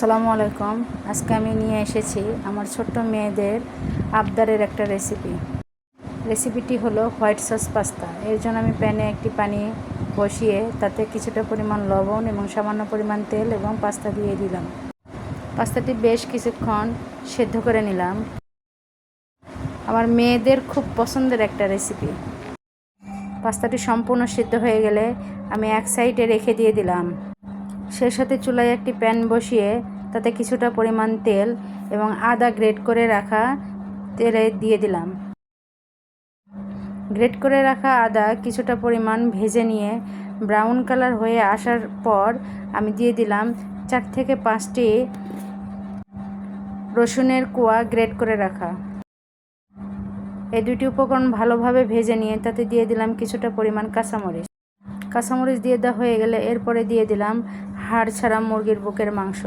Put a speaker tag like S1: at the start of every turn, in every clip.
S1: আসসালামু আলাইকুম। আজকে আমি নিয়ে এসেছি আমার ছোট্ট মেয়েদের আবদারের একটা রেসিপিটি হলো হোয়াইট সস পাস্তা। এর জন্য আমি প্যানে একটি পানি বসিয়ে তাতে কিছুটা পরিমাণ লবণ এবং সামান্য পরিমাণ তেল এবং পাস্তা দিয়ে দিলাম। পাস্তাটি বেশ কিছুক্ষণ সেদ্ধ করে নিলাম। আমার মেয়েদের খুব পছন্দের একটা রেসিপি। পাস্তাটি সম্পূর্ণ সিদ্ধ হয়ে গেলে আমি এক সাইডে রেখে দিয়ে দিলাম। সেই সাথে চুলায় একটি প্যান বসিয়ে তাতে কিছুটা পরিমাণ তেল এবং আদা গ্রেট করে রাখা তেলে দিয়ে দিলাম। গ্রেট করে রাখা আদা কিছুটা পরিমাণ ভেজে নিয়ে ব্রাউন কালার হয়ে আসার পর আমি দিয়ে দিলাম 4 থেকে 5টি রসুনের কোয়া গ্রেট করে রাখা। এই দুটি উপকরণ ভালোভাবে ভেজে নিয়ে তাতে দিয়ে দিলাম কিছুটা পরিমাণ কাঁচামরিচ দিয়ে দেওয়া হয়ে গেলে এরপরে দিয়ে দিলাম হাড় ছাড়া মুরগির বুকের মাংস।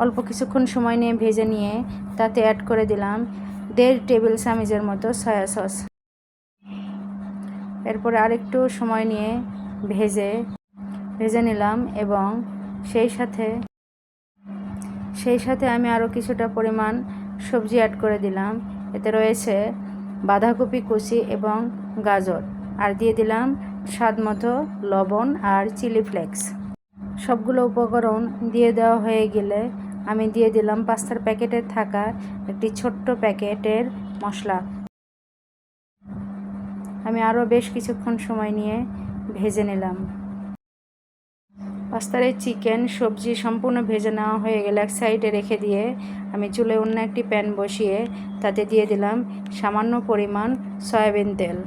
S1: অল্প কিছুক্ষণ সময় নিয়ে ভেজে নিয়ে তাতে অ্যাড করে দিলাম 1.5 টেবিল চামচের মতো সয়া সস। এরপরে আরেকটু সময় নিয়ে ভেজে নিলাম এবং সেই সাথে আমি আরও কিছুটা পরিমাণ সবজি অ্যাড করে দিলাম। এতে রয়েছে বাঁধাকপি কুচি এবং গাজর, আর দিয়ে দিলাম স্বাদ মতো লবণ আর চিলি ফ্লেক্স। সবগুলো উপকরণ দিয়ে দেওয়া হয়ে গেলে আমি দিয়ে দিলাম পাস্তার প্যাকেটে থাকা একটি ছোট্ট প্যাকেটের মশলা। আমি আরও বেশ কিছুক্ষণ সময় নিয়ে ভেজে নিলাম। পাস্তার এই চিকেন সবজি সম্পূর্ণ ভেজে নেওয়া হয়ে গেলে এক সাইডে রেখে দিয়ে আমি চুলায় অন্য একটি প্যান বসিয়ে তাতে দিয়ে দিলাম সামান্য পরিমাণ সয়াবিন তেল।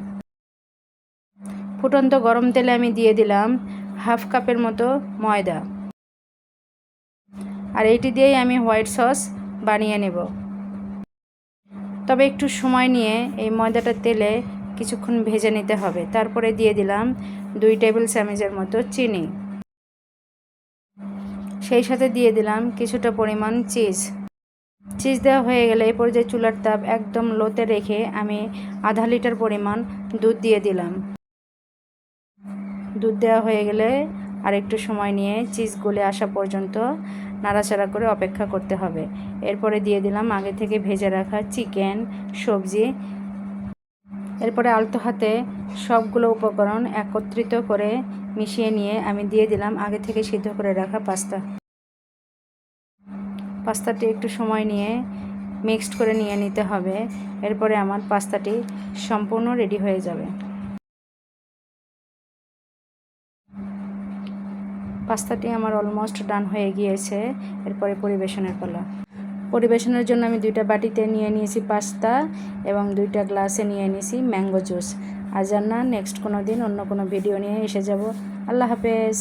S1: ফুটন্ত গরম তেলে আমি দিয়ে দিলাম হাফ কাপের মতো ময়দা, আর এইটি দিয়েই আমি হোয়াইট সস বানিয়ে নেব। তবে একটু সময় নিয়ে এই ময়দাটা তেলে কিছুক্ষণ ভেজে নিতে হবে। তারপরে দিয়ে দিলাম 2 টেবিল চামচের মতো চিনি। সেই সাথে দিয়ে দিলাম কিছুটা পরিমাণ চিজ দেওয়া হয়ে গেলে এই পর্যায়ে চুলার তাপ একদম লোতে রেখে আমি আধা লিটার পরিমাণ দুধ দিয়ে দিলাম। দুধ দেওয়া হয়ে গেলে আর একটু সময় নিয়ে চিজ গলে আসা পর্যন্ত নাড়াচাড়া করে অপেক্ষা করতে হবে। এরপরে দিয়ে দিলাম আগে থেকে ভেজে রাখা চিকেন সবজি। এরপরে আলতো হাতে সবগুলো উপকরণ একত্রিত করে মিশিয়ে নিয়ে আমি দিয়ে দিলাম আগে থেকে সিদ্ধ করে রাখা পাস্তাটি একটু সময় নিয়ে মিক্সড করে নিয়ে নিতে হবে। এরপরে আমার পাস্তাটি সম্পূর্ণ রেডি হয়ে যাবে। পাস্তাটি আমার অলমোস্ট ডান হয়ে গিয়েছে। এরপরে পরিবেশনের পালা। পরিবেশনের জন্য আমি 2টা বাটিতে নিয়ে নিয়েছি পাস্তা এবং 2টা গ্লাসে নিয়ে নিয়েছি ম্যাঙ্গো জুস। আজ আর না, নেক্সট কোনো দিন অন্য কোনো ভিডিও নিয়ে এসে যাব। আল্লাহ হাফেজ।